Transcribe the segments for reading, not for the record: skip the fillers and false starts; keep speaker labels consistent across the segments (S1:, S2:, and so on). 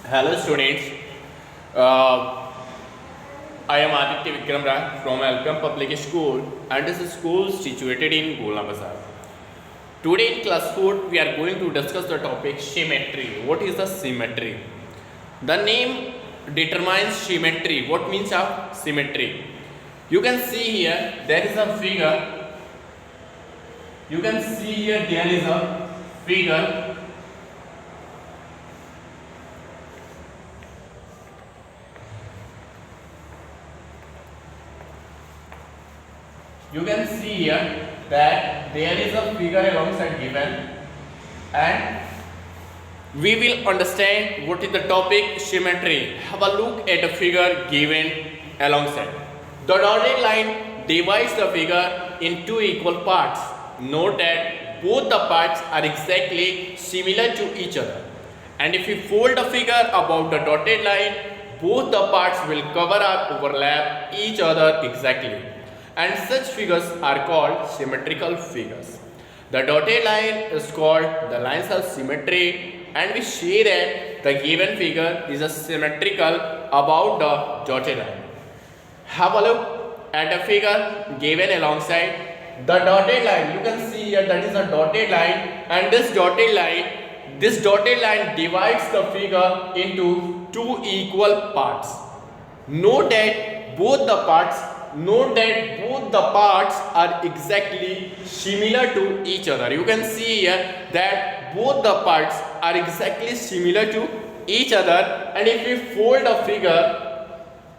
S1: Hello students, uh, I am Aditya Vikram Rai from Alcam Public School and this school is situated in Golna Bazar. Today in class 4 we are going to discuss the topic symmetry. What is the symmetry? The name determines symmetry. What means of symmetry? You can see here there is a figure. You can see here there is a figure. You can see here that there is a figure alongside given and we will understand what is the topic symmetry. Have a look at the figure given alongside. The dotted line divides the figure in two equal parts. Note that both the parts are exactly similar to each other. And if we fold the figure above the dotted line, both the parts will cover or overlap each other exactly. And such figures are called symmetrical figures. The dotted line is called the lines of symmetry and we see that the given figure is a symmetrical about the dotted line. Have a look at the figure given alongside the dotted line. You can see here that is a dotted line and this dotted line divides the figure into two equal parts. Note that both the parts are exactly similar to each other. You can see here that both the parts are exactly similar to each other and if we fold a figure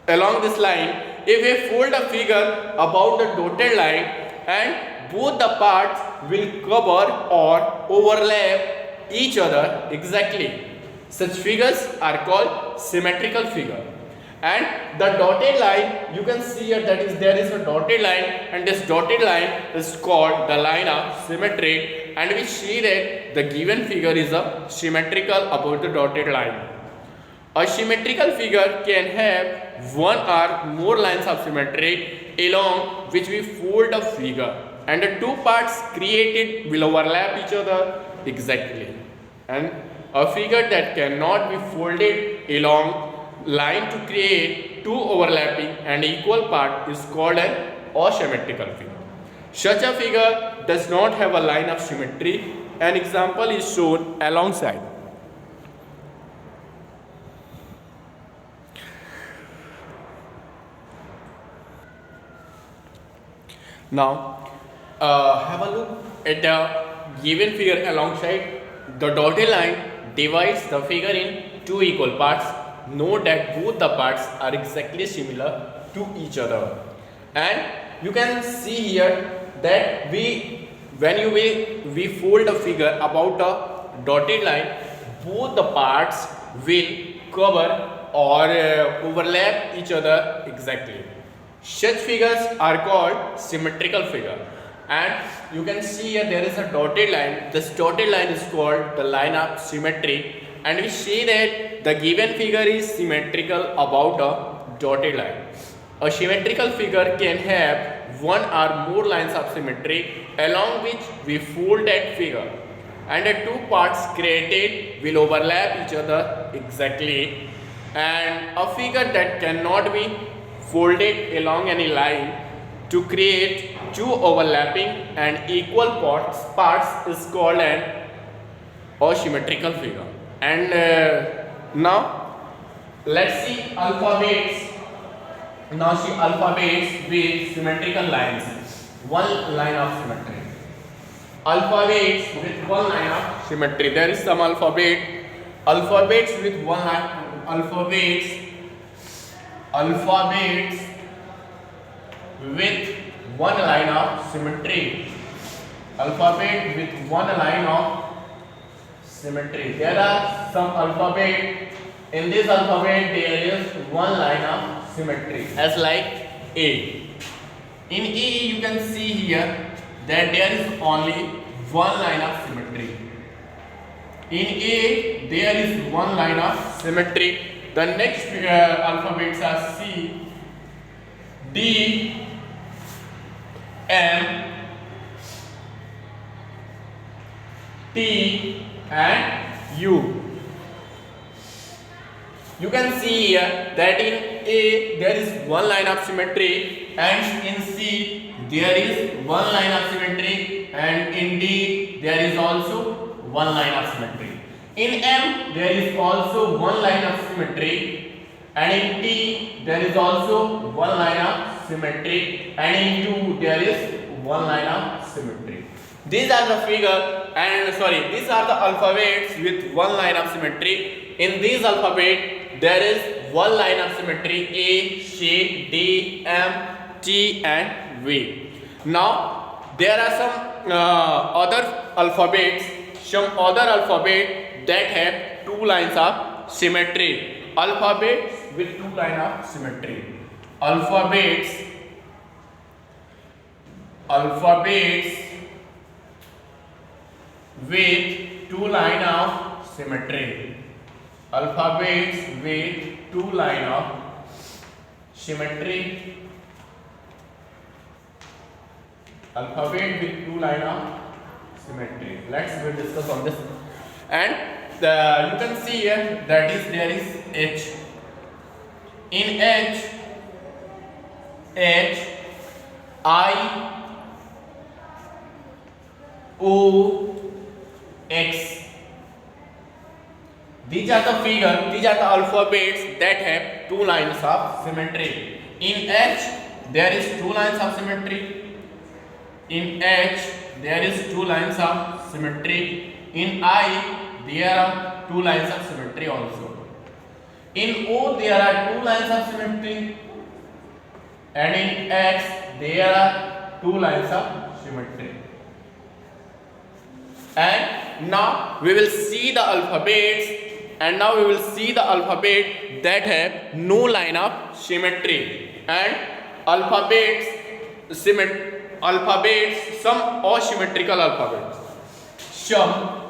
S1: along this line, if we fold a figure about the dotted line and both the parts will cover or overlap each other exactly. Such figures are called symmetrical figure. And the dotted line, you can see here that is there is a dotted line and this dotted line is called the line of symmetry and we see that the given figure is a symmetrical about the dotted line. A symmetrical figure can have one or more lines of symmetry along which we fold a figure and the two parts created will overlap each other exactly. And a figure that cannot be folded along line to create two overlapping and equal part is called an asymmetrical figure. Such a figure does not have a line of symmetry. An example is shown alongside. Now, have a look at the given figure alongside. The dotted line divides the figure in two equal parts. Note that both the parts are exactly similar to each other. And you can see here that we fold a figure about the dotted line, both the parts will cover or overlap each other exactly. Such figures are called symmetrical figure. And you can see here there is a dotted line. This dotted line is called the line of symmetry and we say that the given figure is symmetrical about a dotted line. A symmetrical figure can have one or more lines of symmetry along which we fold that figure and the two parts created will overlap each other exactly. And a figure that cannot be folded along any line to create two overlapping and equal parts is called an asymmetrical figure. And now let's see alphabets. Now see alphabets with symmetrical lines. One line of symmetry. Alphabets with one line of symmetry. There is some alphabets with one line. Alphabets with one line of symmetry. Alphabet with one line of symmetry. There are some alphabet. In this alphabet there is one line of symmetry as like A. In A you can see here that there is only one line of symmetry. In A there is one line of symmetry. The next alphabets are C, D, M, T and U. You can see here that in A there is one line of symmetry, and in C there is one line of symmetry, and in D there is also one line of symmetry. In M there is also one line of symmetry, and in T there is also one line of symmetry, and in Q there is one line of symmetry. These are the figure, and these are the alphabets with one line of symmetry. In these alphabet there is one line of symmetry: A, C, D, M, T, and V. Now there are some other alphabets that have two lines of symmetry. Alphabets with two lines of symmetry. Alphabets with two line of symmetry. Alphabets with two line of symmetry. Alphabet with two line of symmetry. We'll discuss on this. And you can see here that is there is H. In H, I, O, X. These are the alphabets that have two lines of symmetry. In H, there is two lines of symmetry. In H, there is two lines of symmetry. In I, there are two lines of symmetry also. In O, there are two lines of symmetry. And in X, there are two lines of symmetry. And now we will see the alphabets. And now we will see the alphabet that have no line of symmetry, and alphabets, some asymmetrical alphabets. Some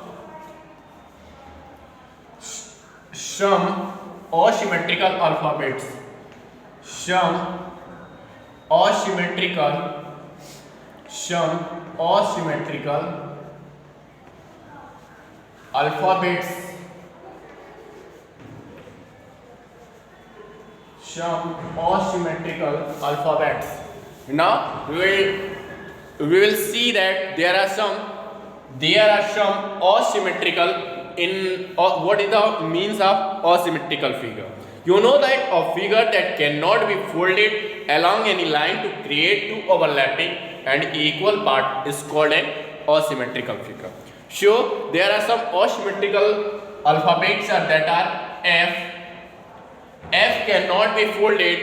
S1: asymmetrical alphabets. Some asymmetrical alphabets. Some asymmetrical alphabets. Now we will see that there are some asymmetrical in what is the means of asymmetrical figure. You know that a figure that cannot be folded along any line to create two overlapping and equal part is called an asymmetrical figure. So there are some asymmetrical alphabets that are F. F cannot be folded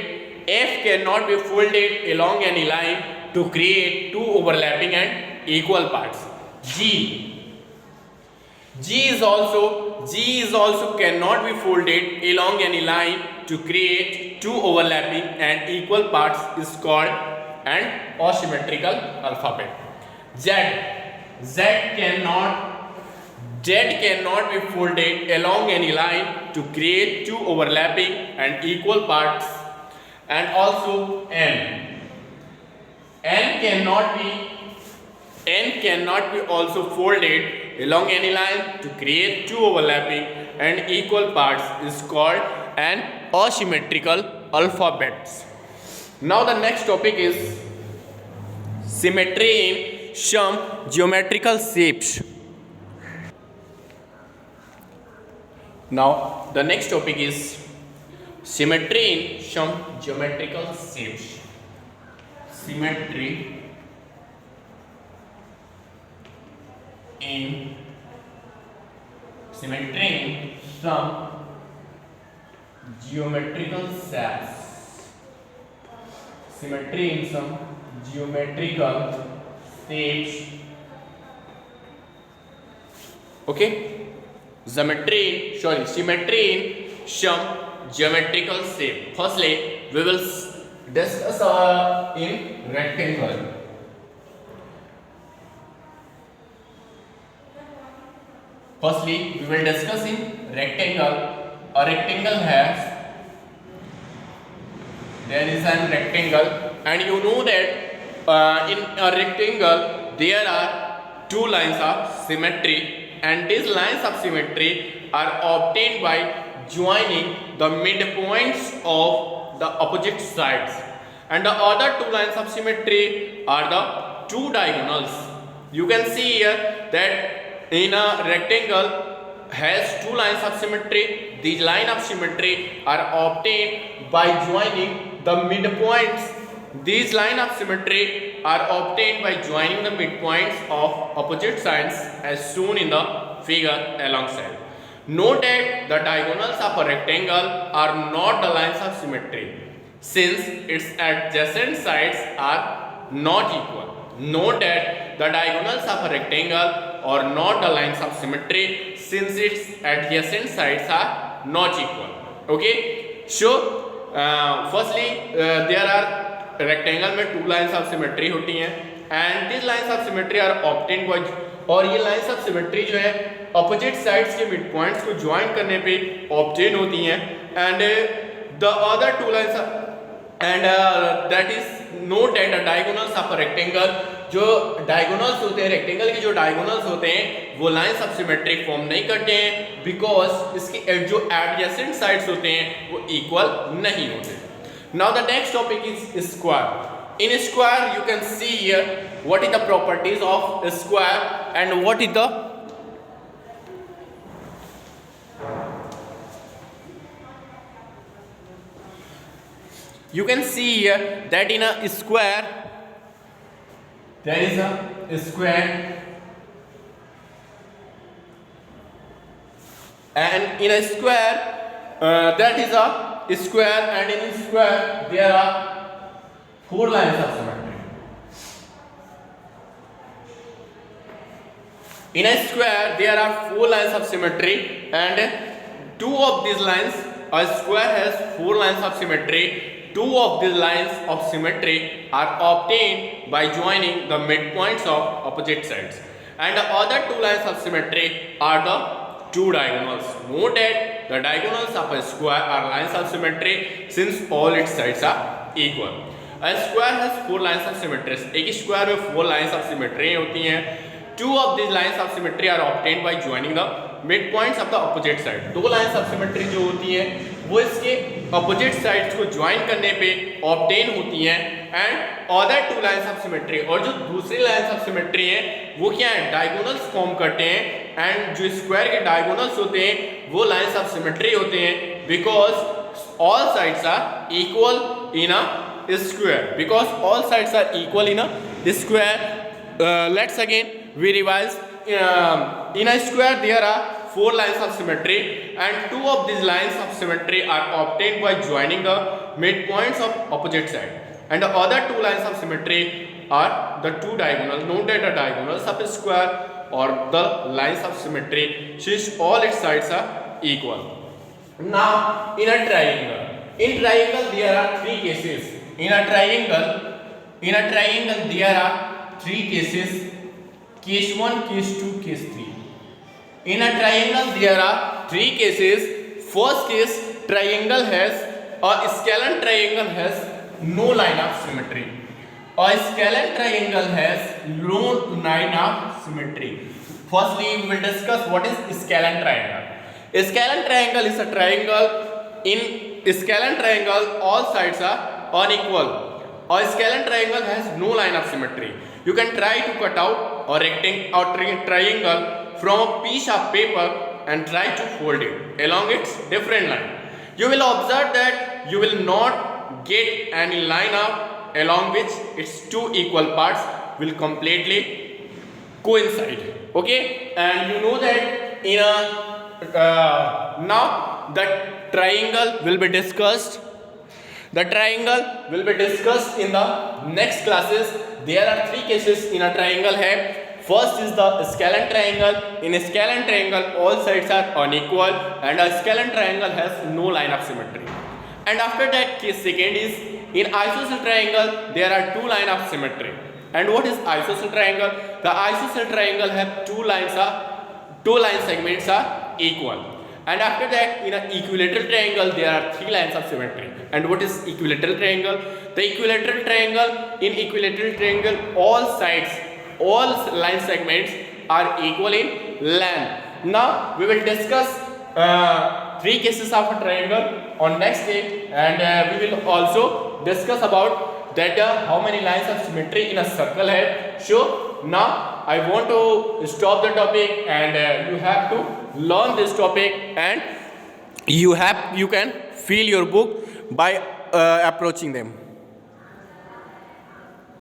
S1: along any line to create two overlapping and equal parts. G is also cannot be folded along any line to create two overlapping and equal parts is called an asymmetrical alphabet. Z cannot be folded along any line to create two overlapping and equal parts, and also N cannot be also folded along any line to create two overlapping and equal parts is called an asymmetrical alphabets. Now the next topic is symmetry in some geometrical shapes. Now the next topic is symmetry in some geometrical shapes. Symmetry in some geometrical shapes. Symmetry in some geometrical shapes. Okay. Symmetry in some geometrical shape. Firstly, we will discuss in rectangle. Firstly, we will discuss in rectangle. A rectangle there is an rectangle, and you know that in a rectangle there are two lines of symmetry, and these lines of symmetry are obtained by joining the midpoints of the opposite sides. And the other two lines of symmetry are the two diagonals. You can see here that in a rectangle has two lines of symmetry. These lines of symmetry are obtained by joining the midpoints. These lines of symmetry are obtained by joining the midpoints of opposite sides as shown in the figure alongside. Note that the diagonals of a rectangle are not the lines of symmetry since its adjacent sides are not equal. Note that the diagonals of a rectangle are not the lines of symmetry since its adjacent sides are not equal. Okay, so firstly there are rectangle में two lines of symmetry होती हैं and these lines of symmetry are obtained by, और ये lines of symmetry जो है opposite sides के midpoints को join करने पे obtain होती हैं and the other two lines are, and that is note that the diagonals of a rectangle, जो diagonals होते हैं rectangle के जो diagonals होते हैं वो lines of symmetry form नहीं करते हैं because इसके जो adjacent sides होते हैं वो equal नहीं होते. Now the next topic is square. In square you can see here what is the properties of square and what is the you can see here that in a square there is a square and in a square that is a square and in square there are four lines of symmetry. In a square there are four lines of symmetry and two of these lines, a square has four lines of symmetry. Two of these lines of symmetry are obtained by joining the midpoints of opposite sides and the other two lines of symmetry are the two diagonals. Note that the diagonals of a square are lines of symmetry since all its sides are equal. A square has four lines of symmetry. एक square में four lines of symmetry होती हैं. Two of these lines of symmetry are obtained by joining the midpoints of the opposite side. दो lines of symmetry जो होती हैं वो इसके opposite sides को join करने पे obtain होती हैं and other two lines of symmetry, और जो दूसरी lines of symmetry हैं वो क्या है diagonals form करते हैं and जो square के diagonals होते हैं वो lines of symmetry होते हैं because all sides are equal in a square. Because all sides are equal in a square. Let's again we revise. In a square there are four lines of symmetry and two of these lines of symmetry are obtained by joining the midpoints of opposite side and the other two lines of symmetry are the two diagonals. Note that the diagonals of a square or the lines of symmetry since all its sides are equal. Now in a triangle there are three cases. In a triangle there are three cases: case 1, case 2, case 3. In a triangle there are three cases. First case, triangle has a scalene triangle has no line of symmetry. A scalene triangle has no line of symmetry. Firstly, we will discuss what is scalene triangle. A scalene triangle is a triangle. In a scalene triangle, all sides are unequal. A scalene triangle has no line of symmetry. You can try to cut out a rectangle or triangle from a piece of paper and try to fold it along its different line. You will observe that you will not get any line up along which its two equal parts will completely coincide. Okay, and you know that in a now the triangle will be discussed. The triangle will be discussed in the next classes. There are three cases in a triangle hai. First is the scalene triangle. In a scalene triangle, all sides are unequal and a scalene triangle has no line of symmetry. And after that, case second is in isosceles triangle, there are two lines of symmetry. And what is isosceles triangle? The isosceles triangle have two line segments are equal. And after that, in an equilateral triangle, there are three lines of symmetry. And what is equilateral triangle? The equilateral triangle, in equilateral triangle, all sides, all line segments are equal in length. Now we will discuss three cases of a triangle on next day, and we will also discuss about that how many lines of symmetry in a circle है. So now I want to stop the topic, and you have to learn this topic, and you can fill your book by approaching them.